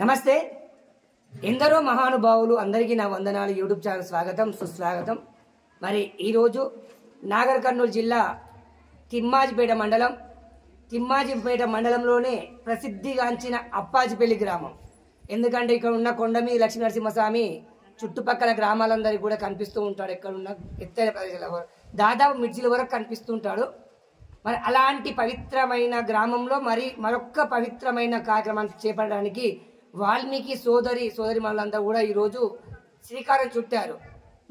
నమస్తే. ఎందరో మహానుభావులు అందరికీ నా వందనాలు. యూట్యూబ్ ఛానల్ స్వాగతం సుస్వాగతం. మరి ఈరోజు నాగర్ కర్నూలు జిల్లా తిమ్మాజిపేట మండలంలోనే ప్రసిద్ధిగాంచిన అప్పాజిపల్లి గ్రామం. ఎందుకంటే ఇక్కడ ఉన్న కొండమీది లక్ష్మీ నరసింహస్వామి చుట్టుపక్కల గ్రామాలందరికీ కూడా కనిపిస్తూ ఉంటాడు. ఎక్కడున్న ఎత్తైన ప్రదేశాల దాదాపు మిడ్జిల వరకు కనిపిస్తూ ఉంటాడు. మరి అలాంటి పవిత్రమైన గ్రామంలో మరొక్క పవిత్రమైన కార్యక్రమాన్ని చేపట్టడానికి వాల్మీకి సోదరి మనులందరూ కూడా ఈరోజు శ్రీకారం చుట్టారు.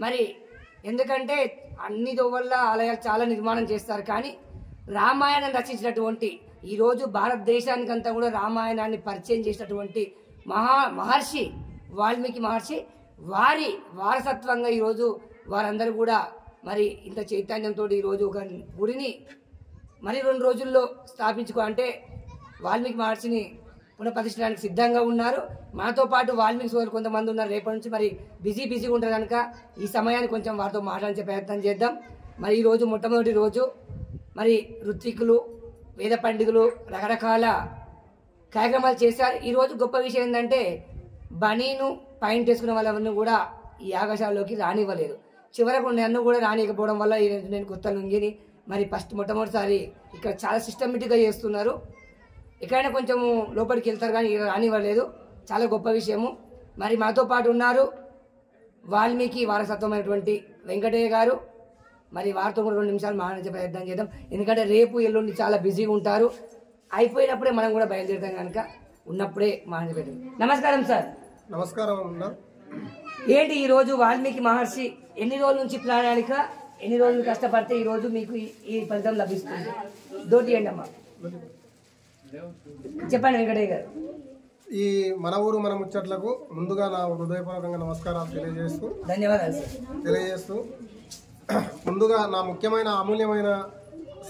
మరి ఎందుకంటే అన్ని వల్ల ఆలయాలు చాలా నిర్మాణం చేస్తారు, కానీ రామాయణం రచించినటువంటి ఈరోజు భారతదేశానికంతా కూడా రామాయణాన్ని పరిచయం చేసినటువంటి మహర్షి వాల్మీకి మహర్షి వారి వారసత్వంగా ఈరోజు వారందరూ కూడా మరి ఇంత చైతన్యంతో ఈరోజు ఒక గుడిని మరి 2 రోజుల్లో అంటే వాల్మీకి మహర్షిని పునఃప్రతిష్ఠడానికి సిద్ధంగా ఉన్నారు. మనతో పాటు వాల్మీకి సోదరులు కొంతమంది ఉన్నారు. రేపటి నుంచి మరి బిజీగా ఉంటారు కనుక ఈ సమయాన్ని కొంచెం వారితో మాట్లాడించే ప్రయత్నం చేద్దాం. మరి ఈరోజు మొట్టమొదటి రోజు మరి ఋత్వికులు, వేద పండితులు రకరకాల కార్యక్రమాలు చేశారు. ఈరోజు గొప్ప విషయం ఏంటంటే బనీను పాయింట్ వేసుకున్న వాళ్ళని కూడా ఈ యాగశాలలోకి రానివ్వలేదు. చివరకు నన్ను కూడా రానియకపోవడం వల్ల నేను కొత్త లుంగిని మరి మొట్టమొదటిసారి ఇక్కడ చాలా సిస్టమేటిక్గా చేస్తున్నారు. ఎక్కడైనా కొంచెము లోపలికి వెళ్తారు కానీ ఇక్కడ రానివ్వలేదు. చాలా గొప్ప విషయము. మరి మాతో పాటు ఉన్నారు వాల్మీకి వారసత్వమైనటువంటి వెంకటయ్య గారు. మరి వారితో కూడా 2 నిమిషాలు మాట్లాడే ప్రయత్నం చేద్దాం. ఎందుకంటే రేపు ఎల్లుండి చాలా బిజీగా ఉంటారు. అయిపోయినప్పుడే మనం కూడా బయలుదేరుతాం కనుక ఉన్నప్పుడే మాట్లాడేద్దాం. నమస్కారం సార్. నమస్కారం. ఏంటి ఈరోజు వాల్మీకి మహర్షి ఎన్ని రోజుల నుంచి ప్రణాళిక, ఎన్ని రోజులు కష్టపడితే ఈరోజు మీకు ఈ ఫలితం లభిస్తుంది? దోటి ఏంటి అమ్మా, చెప్పండి వెంకటయ్య గారు. ఈ మన ఊరు మన ముచ్చట్లకు ముందుగా నా హృదయపూర్వకంగా నమస్కారాలు తెలియజేస్తూ ముందుగా నా ముఖ్యమైన అమూల్యమైన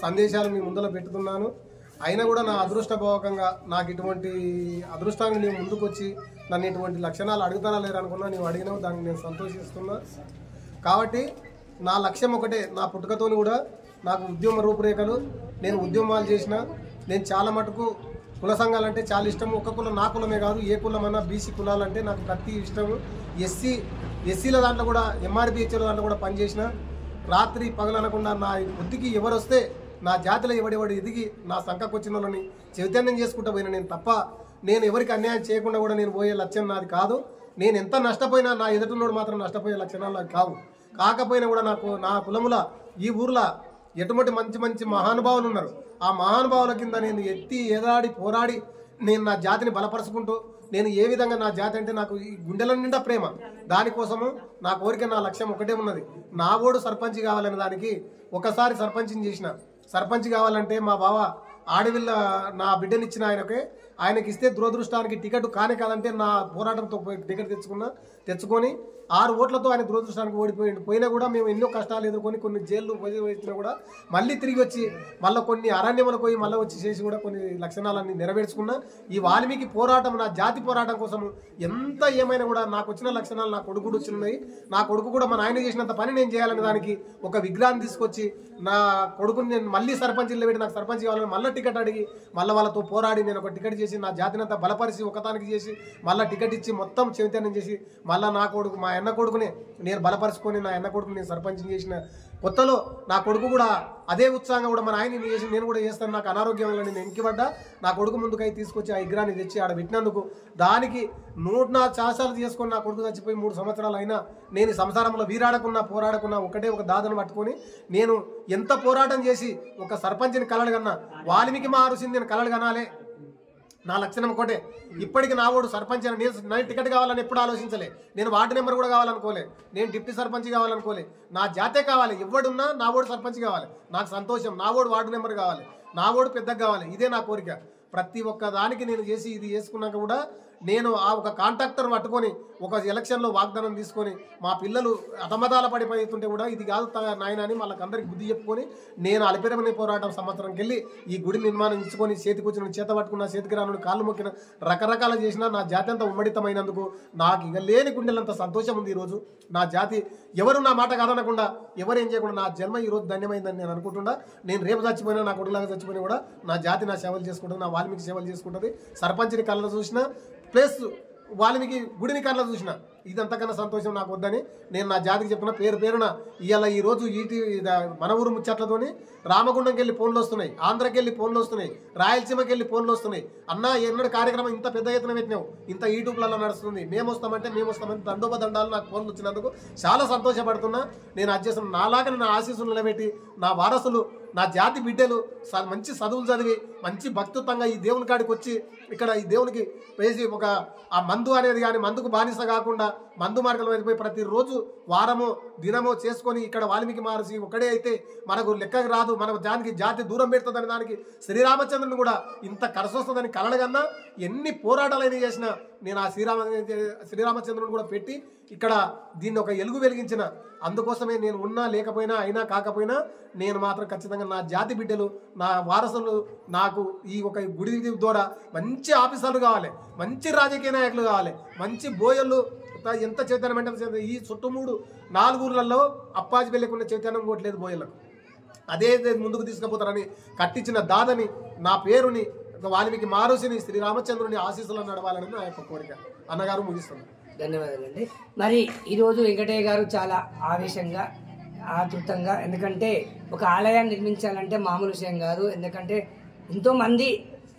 సందేశాలు మీ ముందర పెట్టుతున్నాను. అయినా కూడా నా అదృష్టపూర్వకంగా నాకు ఇటువంటి అదృష్టాన్ని నేను ముందుకు వచ్చి నన్ను ఇటువంటి లక్షణాలు అడుగుతానా లేరనుకున్నా, నీవు అడిగినావు, దానికి నేను సంతోషిస్తున్నా. కాబట్టి నా లక్ష్యం ఒకటే. నా పుట్టుకతోని కూడా నాకు ఉద్యమ రూపురేఖలు, నేను ఉద్యమాలు చేసిన, నేను చాలా మటుకు కుల సంఘాలంటే చాలా ఇష్టము. ఒక కులం నా కులమే కాదు, ఏ కులమన్నా బీసీ కులాలంటే నాకు ప్రతి ఇష్టము. ఎస్సీల దాంట్లో కూడా ఎంఆర్పిహెచ్ల దాంట్లో కూడా పనిచేసిన, రాత్రి పగలనకుండా నా బుద్ధికి ఎవరు వస్తే నా జాతిలో ఎవడెవడు ఎదిగి నా సంఖకు వచ్చిన వాళ్ళని చైతన్యం చేసుకుంటూ పోయినా నేను తప్ప నేను ఎవరికి అన్యాయం చేయకుండా కూడా నేను పోయే లక్ష్యం నాది కాదు. నేను ఎంత నష్టపోయినా నా ఎదుటినోడు మాత్రం నష్టపోయే లక్షణాలు నాకు కావు. కాకపోయినా కూడా నా కులముల ఈ ఊర్లో ఎటువంటి మంచి మహానుభావులు ఉన్నారు. ఆ మహానుభావుల కింద నేను ఎదాడి పోరాడి నేను నా జాతిని బలపరుచుకుంటూ, నేను ఏ విధంగా నా జాతి అంటే నాకు ఈ గుండెల నిండా ప్రేమ. దానికోసము నా కోరిక, నా లక్ష్యం ఒకటే ఉన్నది. నా ఓడు సర్పంచ్ కావాలనే దానికి ఒకసారి సర్పంచ్ని చేసిన. సర్పంచ్ కావాలంటే మా బావ ఆడవిల్ల నా బిడ్డనిచ్చిన ఆయనకి ఇస్తే దురదృష్టానికి టికెట్ కాదంటే నా పోరాటంతో టికెట్ తెచ్చుకొని 6 ఓట్లతో ఆయన దురదృష్టానికి పోయినా కూడా మేము ఎన్నో కష్టాలు ఎదుర్కొని కొన్ని జైళ్ళు వచ్చినా కూడా మళ్ళీ తిరిగి వచ్చి మళ్ళీ కొన్ని అరణ్యములకు పోయి మళ్ళీ వచ్చి చేసి కూడా కొన్ని లక్షణాలన్నీ నెరవేర్చుకున్నా. ఈ వాల్మీకి పోరాటం, నా జాతి పోరాటం కోసం ఎంత ఏమైనా కూడా నాకు వచ్చిన లక్షణాలు నా కొడుకు కూడా వచ్చినాయి. నా కొడుకు కూడా మా నాయన చేసినంత పని నేను చేయాలనే దానికి ఒక విగ్రహాన్ని తీసుకొచ్చి నా కొడుకుని నేను మళ్ళీ సర్పంచ్లో పెట్టి నాకు సర్పంచ్ కావాలని మళ్ళీ టికెట్ అడిగి మళ్ళీ వాళ్ళతో పోరాడి నేను ఒక టికెట్ చేసి నా జాతిని అంతా బలపరిచి ఒకతానికి చేసి మళ్ళీ టికెట్ ఇచ్చి మొత్తం చైతన్యం చేసి మళ్ళీ నా కొడుకు మా అన్న కొడుకుని నేను బలపరుచుకొని నా అన్న కొడుకుని నేను సర్పంచ్ చేసిన కొత్తలో నా కొడుకు కూడా అదే ఉత్సాహంగా కూడా మన ఆయన చేసి నేను కూడా చేస్తాను. నాకు అనారోగ్యం వల్ల నేను ఎంకిపడ్డా నా కొడుకు ముందుకై తీసుకొచ్చి ఆ విగ్రహాన్ని తెచ్చి ఆడ పెట్టినందుకు దానికి 104 చాసాలు చేసుకొని నా కొడుకు చచ్చిపోయి 3 సంవత్సరాలు అయినా నేను సంసారంలో పోరాడకున్నా ఒకటే ఒక దాదను పట్టుకొని నేను ఎంత పోరాటం చేసి ఒక సర్పంచ్ని కలలు కన్నా వాల్మీకి మహర్షిని నేను కలలు కనాలే. నా లక్షణం ఒకటే. ఇప్పటికి నా ఓడు సర్పంచ్ అని నేను టికెట్ కావాలని ఎప్పుడు ఆలోచించలే. నేను వార్డు నెంబర్ కూడా కావాలనుకోలే. నేను డిప్యూటీ సర్పంచ్ కావాలనుకోలే. నా జాతే కావాలి. ఎవడున్నా నా ఓడు సర్పంచ్ కావాలి. నాకు సంతోషం. నా ఓడు వార్డు నెంబర్ కావాలి. నా ఓడు పెద్దగా కావాలి. ఇదే నా కోరిక. ప్రతి ఒక్క దానికి నేను చేసి ఇది చేసుకున్నాక కూడా నేను ఆ ఒక కాంట్రాక్టర్ పట్టుకొని ఒక ఎలక్షన్లో వాగ్దానం తీసుకొని మా పిల్లలు అతమతాల పడిపోతుంటే కూడా ఇది కాదు నాయన అని వాళ్ళకందరికి బుద్ధి చెప్పుకొని నేను అలిపిరమని పోరాటం సంవత్సరంకి వెళ్ళి ఈ గుడి నిర్మాణం ఇచ్చుకొని చేతికి వచ్చిన చేత పట్టుకున్న చేతికి రాను కాళ్ళు మొక్కిన రకరకాల చేసిన నా జాతి అంతా ఉమ్మడితమైనందుకు నాకు ఇక లేని గుండెలంత సంతోషం ఉంది. ఈరోజు నా జాతి ఎవరు నా మాట కాదనకుండా ఎవరేం చేయకుండా నా జన్మ ఈరోజు ధన్యమైందని నేను అనుకుంటున్నా. నేను రేపు చచ్చిపోయినా నా కొడుకులాగా చచ్చిపోయినా కూడా నా జాతి నా సేవలు చేసుకుంటుంది, నా వాల్మీకి సేవలు చేసుకుంటుంది. సర్పంచ్ని కళ్ళ చూసిన ప్లస్ వాల్మీకి గుడిని కళ్ళ చూసిన. ఇదంతకన్నా సంతోషం నాకు వద్దని నేను నా జాతికి చెప్తున్నా. పేరున ఇవాళ ఈరోజు మన ఊరు ముచ్చట్లతోని రామగుండంకి వెళ్ళి ఫోన్లు వస్తున్నాయి, ఆంధ్రకి వెళ్ళి ఫోన్లు వస్తున్నాయి, రాయలసీమకి వెళ్ళి ఫోన్లు వస్తున్నాయి. అన్న ఎన్నడూ కార్యక్రమం ఇంత పెద్ద ఎత్తున పెట్టినావు, ఇంత యూట్యూబ్లలో నడుస్తుంది, మేము వస్తామంటే దండోపదండాలు నాకు ఫోన్లు వచ్చినందుకు చాలా సంతోషపడుతున్నా. నేను అది చేస్తున్నా. నాలాగా నా ఆశీస్సులు నిలబెట్టి నా వారసులు, నా జాతి బిడ్డలు మంచి చదువులు చదివి మంచి భక్తిత్వంగా ఈ దేవుని కాడికి వచ్చి ఇక్కడ ఈ దేవునికి వేసి ఒక ఆ మందు అనేది కానీ మందుకు బానిస కాకుండా మందు మార్గంలో వెళ్ళిపోయి ప్రతిరోజు వారమో దినమో చేసుకొని ఇక్కడ వాల్మీకి మహర్షి ఒకడే అయితే మనకు లెక్కకు రాదు, మనకు దానికి జాతి దూరం పెడుతుందని దానికి శ్రీరామచంద్రుని కూడా ఇంత కరసొస్తుందని కలడగన్నా ఎన్ని పోరాటాలైనా చేసినా నేను ఆ శ్రీరామచంద్రుని కూడా పెట్టి ఇక్కడ దీన్ని ఒక ఎలుగు వెలిగించిన. అందుకోసమే నేను ఉన్నా లేకపోయినా అయినా కాకపోయినా నేను మాత్రం ఖచ్చితంగా నా జాతి బిడ్డలు, నా వారసులు నాకు ఈ ఒక గుడి ద్వారా మంచి ఆఫీసర్లు కావాలి, మంచి రాజకీయ నాయకులు కావాలి, మంచి బోయళ్ళు. ఎంత చైతన్యం అంటే ఈ చుట్టుమూడు 4 ఊర్లలో అప్పాజీ పెళ్ళికున్న చైతన్యం కొట్టలేదు బోయలకు. అదే ముందుకు తీసుకుపోతారని కట్టించిన దాదని నా పేరుని వాల్మీకి మహర్షిని శ్రీరామచంద్రుని ఆశీస్సులు నడవాలని నా యొక్క కోరిక. అన్నగారు ముగిస్తున్నాను. ధన్యవాదాలండి. మరి ఈరోజు వెంకటయ్య గారు చాలా ఆవేశంగా ఆతృతంగా, ఎందుకంటే ఒక ఆలయాన్ని నిర్మించాలంటే మామూలు విషయం కాదు. ఎందుకంటే ఎంతోమంది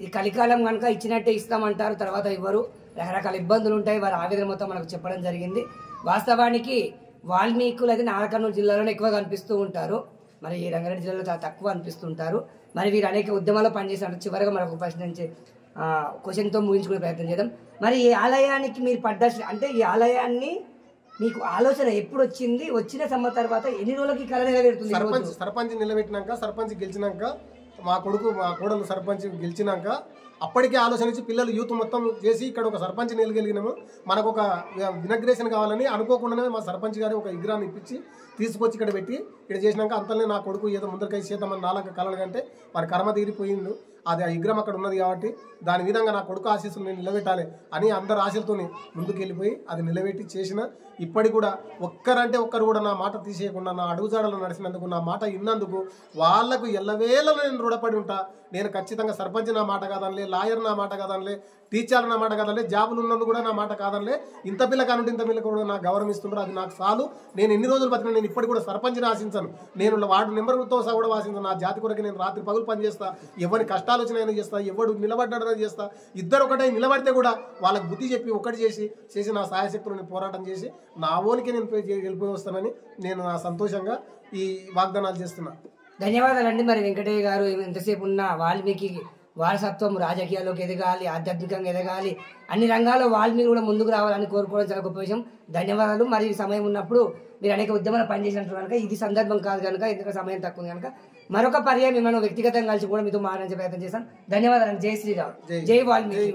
ఈ కలికాలం కనుక ఇచ్చినట్టే ఇస్తామంటారు, తర్వాత ఇవ్వరు, రకరకాల ఇబ్బందులు ఉంటాయి. వారి ఆవేదన మొత్తం మనకు చెప్పడం జరిగింది. వాస్తవానికి వాల్మీకులు అయితే నాగర్కర్నూలు జిల్లాలోనే ఎక్కువ కనిపిస్తూ ఉంటారు, మరి ఈ రంగారెడ్డి జిల్లాలో చాలా తక్కువ అనిపిస్తుంటారు. మరి వీరు అనేక ఉద్యమాల్లో పనిచేసినట్టు. చివరిగా మనకు ప్రశ్నించే క్వశ్చన్తో ముగించుకునే ప్రయత్నం చేద్దాం. మరి ఈ ఆలయానికి మీరు అంటే ఈ ఆలయాన్ని మీకు ఆలోచన ఎప్పుడు వచ్చింది? వచ్చిన సంవత్సరం తర్వాత ఎన్ని రోజులకి కళ నెరవేరుతుంది? సర్పంచ్ నిలబెట్టినాక, సర్పంచ్ గెలిచినాక, మా కోడలు సర్పంచ్ గెలిచినాక అప్పటికే ఆలోచన ఇచ్చి పిల్లలు యూత్ మొత్తం చేసి ఇక్కడ ఒక సర్పంచ్ నిలగలిగినాము. మనకు ఒక ఇనాగ్రేషన్ కావాలని అనుకోకుండానే మా సర్పంచ్ గారు ఒక విగ్రహాన్ని ఇప్పించి తీసుకొచ్చి ఇక్కడ పెట్టి ఇక్కడ చేసినాక అంతలోనే నా కొడుకు ఏదో ముందరికై చేద్దామని నాలుగు కలలు కంటే వారి కర్మ తీరిపోయిండు. అది ఆ విగ్రహం అక్కడ ఉన్నది కాబట్టి దాని విధంగా నా కొడుకు ఆశీస్సులు నేను నిలబెట్టాలి అని అందరు ఆశలతో ముందుకు వెళ్ళిపోయి అది నిలబెట్టి చేసిన. ఇప్పటికి కూడా ఒక్కరంటే ఒక్కరు కూడా నా మాట తీసేయకుండా నా అడుగుజాడలు నడిచినందుకు, నా మాట విన్నందుకు వాళ్లకు ఎల్లవేళ నేను రుణపడి ఉంటా. నేను ఖచ్చితంగా సర్పంచ్ నా మాట కాదనిలే, లాయర్ నా మాట కాదనిలే, టీచర్ నా మాట కాదనిలే, జాబులు ఉన్నందుకు కూడా నా మాట కాదనిలే. ఇంత పిల్ల కానుంటే ఇంత పిల్ల కూడా నాకు గౌరవిస్తున్నారు, అది నాకు చాలు. నేను ఎన్ని రోజులు బతికినా నేను ఇప్పటికి కూడా సర్పంచ్ని ఆశించాను. నేను వార్డు నెంబర్తో సహా కూడా ఆశించాను. నా జాతి కొరకు నేను రాత్రి పగులు పని చేస్తా, ఎవరి కష్టాలు వచ్చినాయని చేస్తా, ఎవడు నిలబడ్డాడని చేస్తా. ఇద్దరు ఒకటే నిలబడితే కూడా వాళ్ళకి బుద్ధి చెప్పి ఒకటి చేసి నా సాయశక్తులను పోరాటం చేసి నా ఓనికి నేను వెళ్ళిపోయి వస్తానని నేను నా సంతోషంగా ఈ వాగ్దానాలు చేస్తున్నా. ధన్యవాదాలండి. మరి వెంకటయ్య గారు ఎంతసేపు ఉన్న వాల్మీకి వారసత్వం రాజకీయాల్లోకి ఎదగాలి, ఆధ్యాత్మికంగా ఎదగాలి, అన్ని రంగాల్లో వాల్మీకి కూడా ముందుకు రావాలని కోరుకోవడం చాలా గొప్ప విషయం. ధన్యవాదాలు. మరి సమయం ఉన్నప్పుడు మీరు అనేక ఉద్యమాలు పనిచేసినట్టు కనుక ఇది సందర్భం కాదు కనుక, ఎందుకంటే సమయం తక్కువ ఉంది కనుక మరొక పర్యాయం మిమ్మల్ని వ్యక్తిగతంగా కలిసి కూడా మీతో మాట్లాడే ప్రయత్నం చేశాం. ధన్యవాదాలు. జై శ్రీరామ్, జై వాల్మీకి.